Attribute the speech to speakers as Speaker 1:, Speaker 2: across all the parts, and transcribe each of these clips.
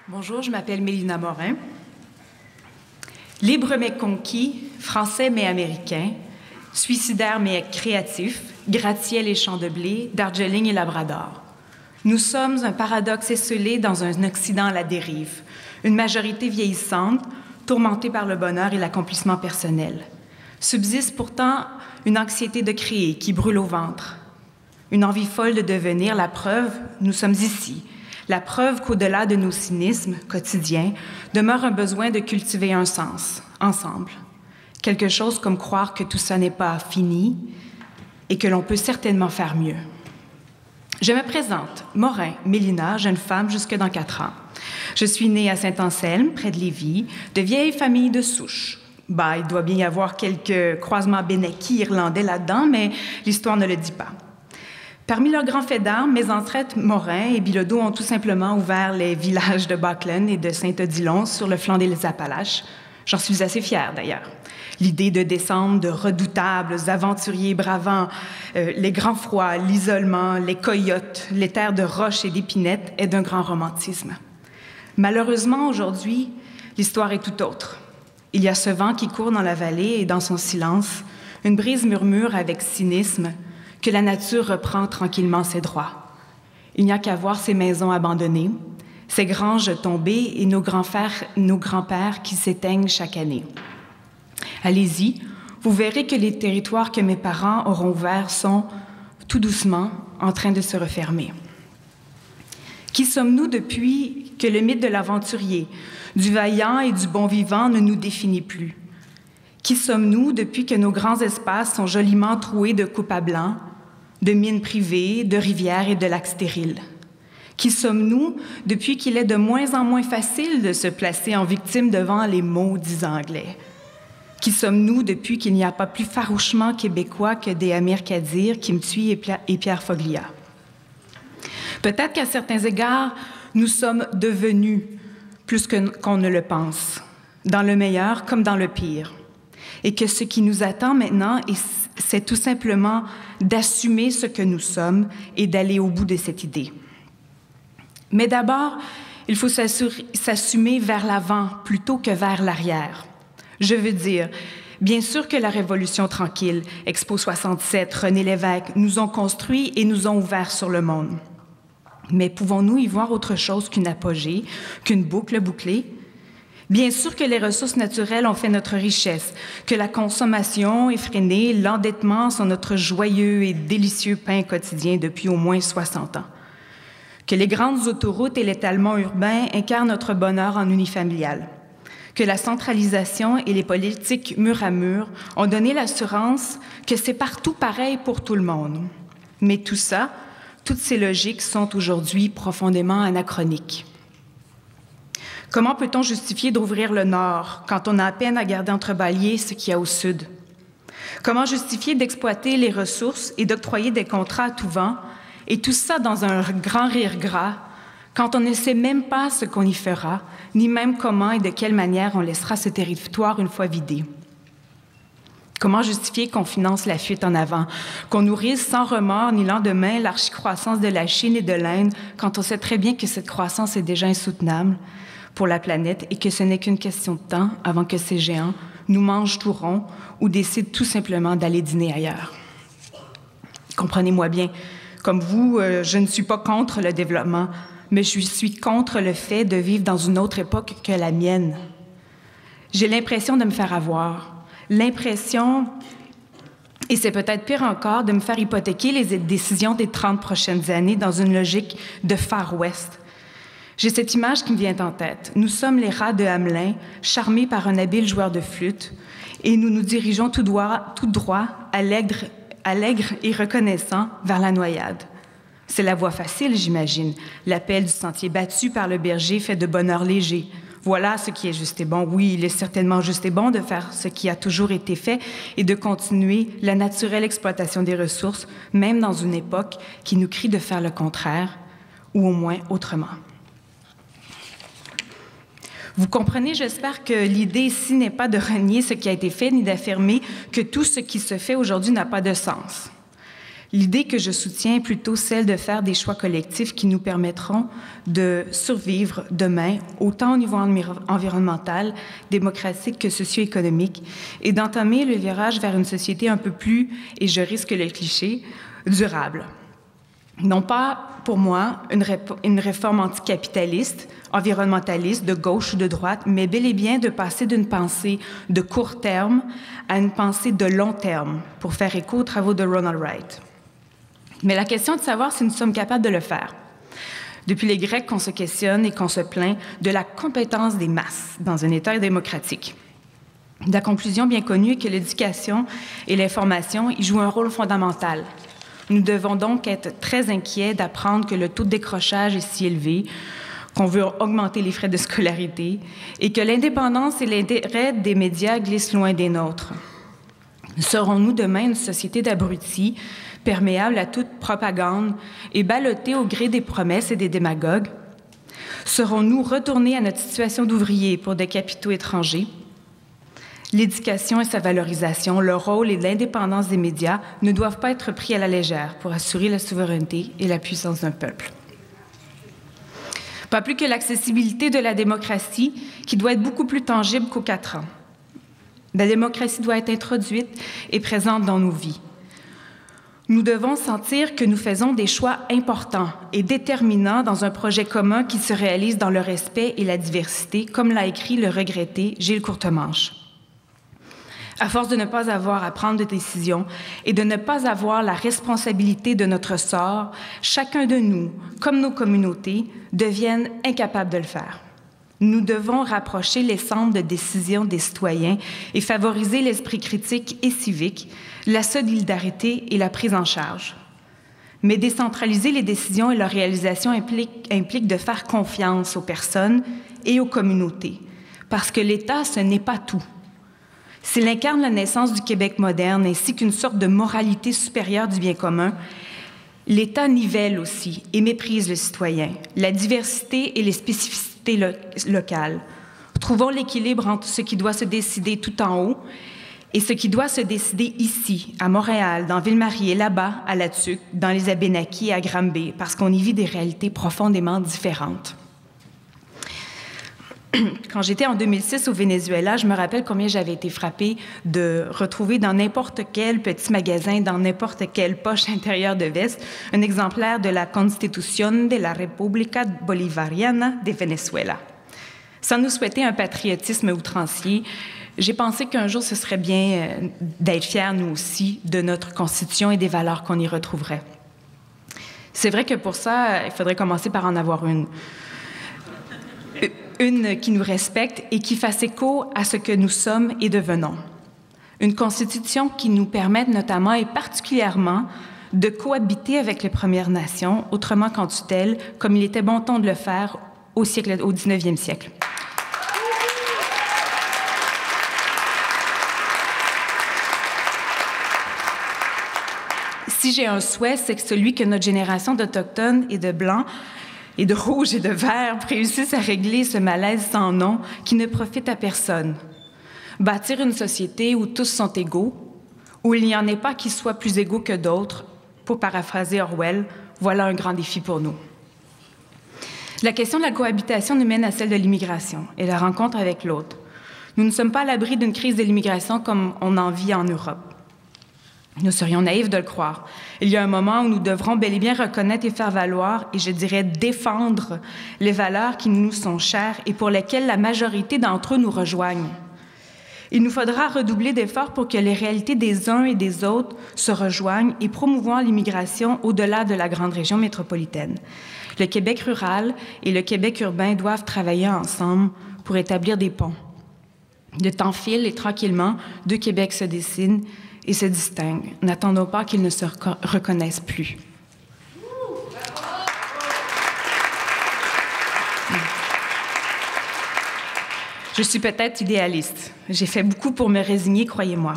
Speaker 1: Bonjour, je m'appelle Mélina Morin. Libre mais conquis, français mais américain, suicidaire mais créatif, gratte-ciel et champs de blé, Darjeeling et Labrador. Nous sommes un paradoxe esselé dans un Occident à la dérive, une majorité vieillissante, tourmentée par le bonheur et l'accomplissement personnel. Subsiste pourtant une anxiété de créer qui brûle au ventre, une envie folle de devenir. La preuve, nous sommes ici. La preuve qu'au-delà de nos cynismes quotidiens, demeure un besoin de cultiver un sens, ensemble. Quelque chose comme croire que tout ça n'est pas fini et que l'on peut certainement faire mieux. Je me présente, Morin, Mélina, jeune femme jusque dans 4 ans. Je suis née à Saint-Anselme, près de Lévis, de vieille famille de souche. Il doit bien y avoir quelques croisements bénakis irlandais là-dedans, mais l'histoire ne le dit pas. Parmi leurs grands faits d'armes, mes ancêtres Morin et Bilodeau ont tout simplement ouvert les villages de Buckland et de Saint-Odilon sur le flanc des Appalaches. J'en suis assez fière, d'ailleurs. L'idée de descendre de redoutables aventuriers bravant les grands froids, l'isolement, les coyotes, les terres de roches et d'épinettes est d'un grand romantisme. Malheureusement, aujourd'hui, l'histoire est tout autre. Il y a ce vent qui court dans la vallée et dans son silence, une brise murmure avec cynisme que la nature reprend tranquillement ses droits. Il n'y a qu'à voir ces maisons abandonnées, ces granges tombées et nos grands-pères qui s'éteignent chaque année. Allez-y, vous verrez que les territoires que mes parents auront ouverts sont, tout doucement, en train de se refermer. Qui sommes-nous depuis que le mythe de l'aventurier, du vaillant et du bon vivant ne nous définit plus? Qui sommes-nous depuis que nos grands espaces sont joliment troués de coupes à blanc, de mines privées, de rivières et de lacs stériles? Qui sommes-nous depuis qu'il est de moins en moins facile de se placer en victime devant les maudits Anglais? Qui sommes-nous depuis qu'il n'y a pas plus farouchement québécois que des Amir Kadir, Kim Thuy et Pierre Foglia? Peut-être qu'à certains égards, nous sommes devenus plus qu'on ne le pense, dans le meilleur comme dans le pire. Et que ce qui nous attend maintenant, c'est tout simplement d'assumer ce que nous sommes et d'aller au bout de cette idée. Mais d'abord, il faut s'assumer vers l'avant plutôt que vers l'arrière. Je veux dire, bien sûr que la Révolution tranquille, Expo 67, René Lévesque nous ont construits et nous ont ouverts sur le monde. Mais pouvons-nous y voir autre chose qu'une apogée, qu'une boucle bouclée? Bien sûr que les ressources naturelles ont fait notre richesse, que la consommation effrénée, l'endettement sont notre joyeux et délicieux pain quotidien depuis au moins 60 ans. Que les grandes autoroutes et l'étalement urbain incarnent notre bonheur en unifamilial. Que la centralisation et les politiques mur à mur ont donné l'assurance que c'est partout pareil pour tout le monde. Mais tout ça, toutes ces logiques sont aujourd'hui profondément anachroniques. Comment peut-on justifier d'ouvrir le Nord quand on a à peine à garder entre baliers ce qu'il y a au Sud? Comment justifier d'exploiter les ressources et d'octroyer des contrats à tout vent, et tout ça dans un grand rire gras, quand on ne sait même pas ce qu'on y fera, ni même comment et de quelle manière on laissera ce territoire une fois vidé? Comment justifier qu'on finance la fuite en avant, qu'on nourrisse sans remords ni lendemain l'archicroissance de la Chine et de l'Inde, quand on sait très bien que cette croissance est déjà insoutenable pour la planète et que ce n'est qu'une question de temps avant que ces géants nous mangent tout rond ou décident tout simplement d'aller dîner ailleurs? Comprenez-moi bien, comme vous, je ne suis pas contre le développement, mais je suis contre le fait de vivre dans une autre époque que la mienne. J'ai l'impression de me faire avoir. L'impression, et c'est peut-être pire encore, de me faire hypothéquer les décisions des 30 prochaines années dans une logique de Far West. J'ai cette image qui me vient en tête. Nous sommes les rats de Hamelin, charmés par un habile joueur de flûte, et nous nous dirigeons tout droit, allègre et reconnaissant, vers la noyade. C'est la voie facile, j'imagine. L'appel du sentier battu par le berger fait de bonheur léger. Voilà ce qui est juste et bon. Oui, il est certainement juste et bon de faire ce qui a toujours été fait et de continuer la naturelle exploitation des ressources, même dans une époque qui nous crie de faire le contraire, ou au moins autrement. Vous comprenez, j'espère que l'idée ici n'est pas de renier ce qui a été fait, ni d'affirmer que tout ce qui se fait aujourd'hui n'a pas de sens. L'idée que je soutiens est plutôt celle de faire des choix collectifs qui nous permettront de survivre demain, autant au niveau environnemental, démocratique que socio-économique, et d'entamer le virage vers une société un peu plus, et je risque le cliché, durable. Non pas, pour moi, une réforme anticapitaliste, environnementaliste, de gauche ou de droite, mais bel et bien de passer d'une pensée de court terme à une pensée de long terme, pour faire écho aux travaux de Ronald Wright. Mais la question est de savoir si nous sommes capables de le faire. Depuis les Grecs, qu'on se questionne et qu'on se plaint de la compétence des masses dans un État démocratique. La conclusion bien connue est que l'éducation et l'information y jouent un rôle fondamental. Nous devons donc être très inquiets d'apprendre que le taux de décrochage est si élevé, qu'on veut augmenter les frais de scolarité et que l'indépendance et l'intérêt des médias glissent loin des nôtres. Serons-nous demain une société d'abrutis, perméable à toute propagande et ballottée au gré des promesses et des démagogues? Serons-nous retournés à notre situation d'ouvriers pour des capitaux étrangers? L'éducation et sa valorisation, le rôle et l'indépendance des médias ne doivent pas être pris à la légère pour assurer la souveraineté et la puissance d'un peuple. Pas plus que l'accessibilité de la démocratie, qui doit être beaucoup plus tangible qu'aux 4 ans. La démocratie doit être introduite et présente dans nos vies. Nous devons sentir que nous faisons des choix importants et déterminants dans un projet commun qui se réalise dans le respect et la diversité, comme l'a écrit le regretté Gilles Courtemanche. À force de ne pas avoir à prendre de décisions et de ne pas avoir la responsabilité de notre sort, chacun de nous, comme nos communautés, deviennent incapables de le faire. Nous devons rapprocher les centres de décision des citoyens et favoriser l'esprit critique et civique, la solidarité et la prise en charge. Mais décentraliser les décisions et leur réalisation implique de faire confiance aux personnes et aux communautés, parce que l'État, ce n'est pas tout. S'il incarne la naissance du Québec moderne ainsi qu'une sorte de moralité supérieure du bien commun, l'État nivelle aussi et méprise le citoyen, la diversité et les spécificités locales. Trouvons l'équilibre entre ce qui doit se décider tout en haut et ce qui doit se décider ici, à Montréal, dans Ville-Marie et là-bas, à La Tuque, dans les Abénaquis et à Granby, parce qu'on y vit des réalités profondément différentes. Quand j'étais en 2006 au Venezuela, je me rappelle combien j'avais été frappée de retrouver dans n'importe quel petit magasin, dans n'importe quelle poche intérieure de veste, un exemplaire de la Constitución de la República Bolivariana de Venezuela. Sans nous souhaiter un patriotisme outrancier, j'ai pensé qu'un jour, ce serait bien d'être fiers, nous aussi, de notre Constitution et des valeurs qu'on y retrouverait. C'est vrai que pour ça, il faudrait commencer par en avoir une qui nous respecte et qui fasse écho à ce que nous sommes et devenons. Une Constitution qui nous permette notamment et particulièrement de cohabiter avec les Premières Nations, autrement qu'en tutelle, comme il était bon ton de le faire au 19e siècle. Si j'ai un souhait, c'est que celui que notre génération d'Autochtones et de Blancs et de rouge et de vert réussissent à régler ce malaise sans nom qui ne profite à personne. Bâtir une société où tous sont égaux, où il n'y en ait pas qui soient plus égaux que d'autres, pour paraphraser Orwell, voilà un grand défi pour nous. La question de la cohabitation nous mène à celle de l'immigration et la rencontre avec l'autre. Nous ne sommes pas à l'abri d'une crise de l'immigration comme on en vit en Europe. Nous serions naïfs de le croire. Il y a un moment où nous devrons bel et bien reconnaître et faire valoir, et je dirais défendre, les valeurs qui nous sont chères et pour lesquelles la majorité d'entre eux nous rejoignent. Il nous faudra redoubler d'efforts pour que les réalités des uns et des autres se rejoignent et promouvoir l'immigration au-delà de la grande région métropolitaine. Le Québec rural et le Québec urbain doivent travailler ensemble pour établir des ponts. Le temps file et tranquillement, deux Québec se dessinent et se distinguent. N'attendons pas qu'ils ne se reconnaissent plus. Je suis peut-être idéaliste. J'ai fait beaucoup pour me résigner, croyez-moi.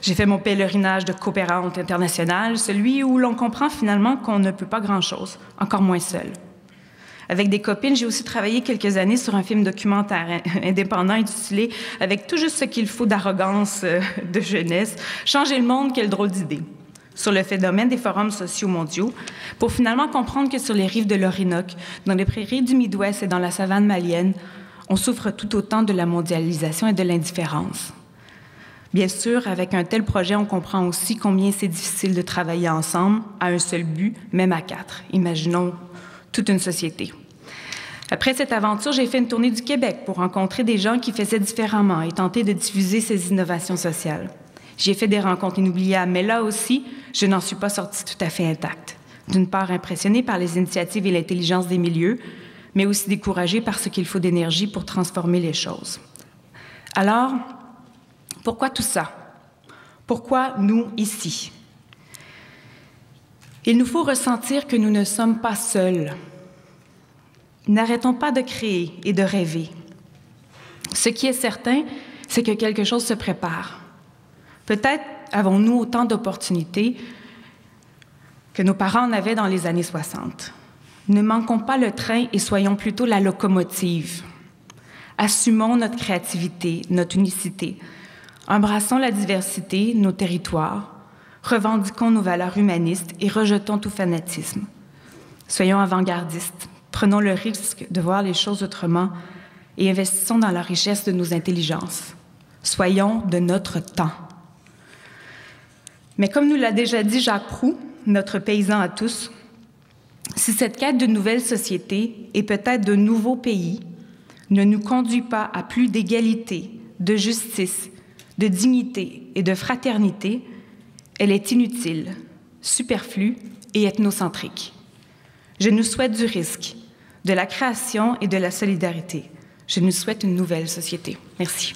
Speaker 1: J'ai fait mon pèlerinage de coopérante internationale, celui où l'on comprend finalement qu'on ne peut pas grand-chose, encore moins seul. Avec des copines, j'ai aussi travaillé quelques années sur un film documentaire indépendant intitulé « Avec tout juste ce qu'il faut d'arrogance de jeunesse, changer le monde, quelle drôle d'idée ». sur le phénomène des forums sociaux mondiaux pour finalement comprendre que sur les rives de l'Orinoque, dans les prairies du Midwest et dans la savane malienne, on souffre tout autant de la mondialisation et de l'indifférence. Bien sûr, avec un tel projet, on comprend aussi combien c'est difficile de travailler ensemble à un seul but, même à 4. Imaginons toute une société. Après cette aventure, j'ai fait une tournée du Québec pour rencontrer des gens qui faisaient différemment et tenter de diffuser ces innovations sociales. J'ai fait des rencontres inoubliables, mais là aussi, je n'en suis pas sortie tout à fait intacte. D'une part, impressionnée par les initiatives et l'intelligence des milieux, mais aussi découragée par ce qu'il faut d'énergie pour transformer les choses. Alors, pourquoi tout ça? Pourquoi nous, ici? Il nous faut ressentir que nous ne sommes pas seuls. N'arrêtons pas de créer et de rêver. Ce qui est certain, c'est que quelque chose se prépare. Peut-être avons-nous autant d'opportunités que nos parents en avaient dans les années 60. Ne manquons pas le train et soyons plutôt la locomotive. Assumons notre créativité, notre unicité. Embrassons la diversité, nos territoires. Revendiquons nos valeurs humanistes et rejetons tout fanatisme. Soyons avant-gardistes. Prenons le risque de voir les choses autrement et investissons dans la richesse de nos intelligences. Soyons de notre temps. Mais comme nous l'a déjà dit Jacques Proulx, notre paysan à tous, si cette quête de nouvelles sociétés et peut-être de nouveaux pays ne nous conduit pas à plus d'égalité, de justice, de dignité et de fraternité, elle est inutile, superflue et ethnocentrique. Je nous souhaite du risque, de la création et de la solidarité. Je nous souhaite une nouvelle société. Merci.